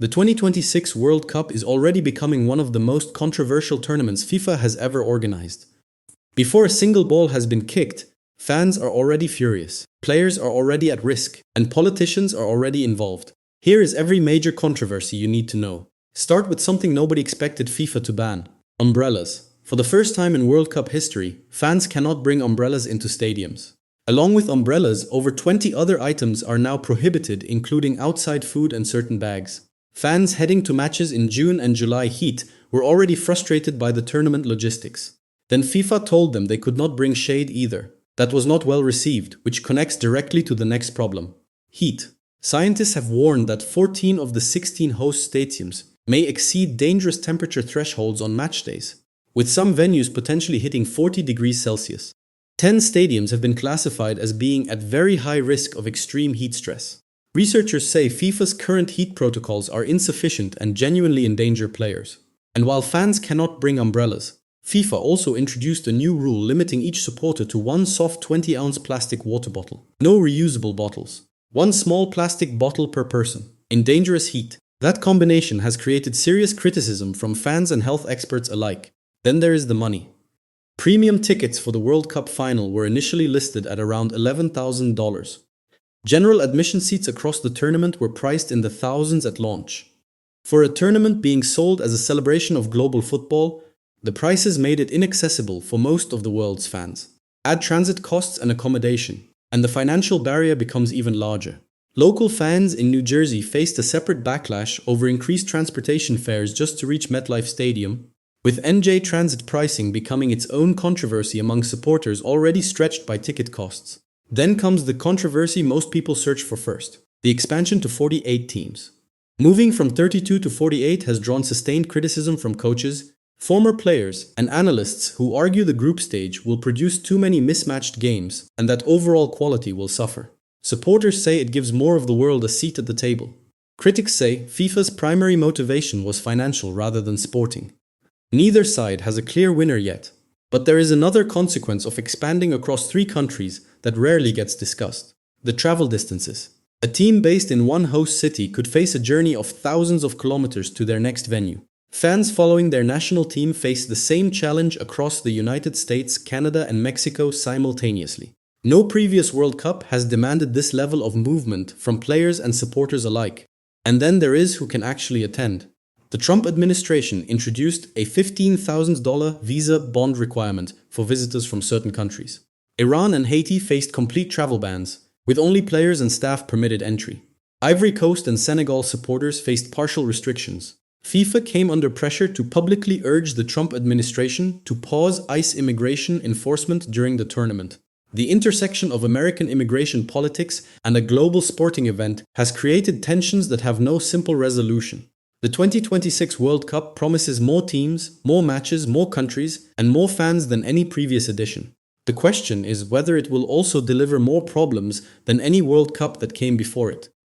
The 2026 World Cup is already becoming one of the most controversial tournaments FIFA has ever organized. Before a single ball has been kicked, fans are already furious, players are already at risk, and politicians are already involved. Here is every major controversy you need to know. Start with something nobody expected FIFA to ban: umbrellas. For the first time in World Cup history, fans cannot bring umbrellas into stadiums. Along with umbrellas, over 20 other items are now prohibited, including outside food and certain bags. Fans heading to matches in June and July heat were already frustrated by the tournament logistics. Then FIFA told them they could not bring shade either. That was not well received, which connects directly to the next problem: heat. Scientists have warned that 14 of the 16 host stadiums may exceed dangerous temperature thresholds on match days, with some venues potentially hitting 40 degrees Celsius. 10 stadiums have been classified as being at very high risk of extreme heat stress. Researchers say FIFA's current heat protocols are insufficient and genuinely endanger players. And while fans cannot bring umbrellas, FIFA also introduced a new rule limiting each supporter to one soft 20-ounce plastic water bottle. No reusable bottles. One small plastic bottle per person. In dangerous heat. That combination has created serious criticism from fans and health experts alike. Then there is the money. Premium tickets for the World Cup final were initially listed at around $11,000. General admission seats across the tournament were priced in the thousands at launch. For a tournament being sold as a celebration of global football, the prices made it inaccessible for most of the world's fans. Add transit costs and accommodation, and the financial barrier becomes even larger. Local fans in New Jersey faced a separate backlash over increased transportation fares just to reach MetLife Stadium, with NJ Transit pricing becoming its own controversy among supporters already stretched by ticket costs. Then comes the controversy most people search for first: the expansion to 48 teams. Moving from 32 to 48 has drawn sustained criticism from coaches, former players, and analysts who argue the group stage will produce too many mismatched games and that overall quality will suffer. Supporters say it gives more of the world a seat at the table. Critics say FIFA's primary motivation was financial rather than sporting. Neither side has a clear winner yet. But there is another consequence of expanding across 3 countries that rarely gets discussed: the travel distances. A team based in one host city could face a journey of thousands of kilometers to their next venue. Fans following their national team face the same challenge across the United States, Canada, and Mexico simultaneously. No previous World Cup has demanded this level of movement from players and supporters alike. And then there is who can actually attend. The Trump administration introduced a $15,000 visa bond requirement for visitors from certain countries. Iran and Haiti faced complete travel bans, with only players and staff permitted entry. Ivory Coast and Senegal supporters faced partial restrictions. FIFA came under pressure to publicly urge the Trump administration to pause ICE immigration enforcement during the tournament. The intersection of American immigration politics and a global sporting event has created tensions that have no simple resolution. The 2026 World Cup promises more teams, more matches, more countries, and more fans than any previous edition. The question is whether it will also deliver more problems than any World Cup that came before it.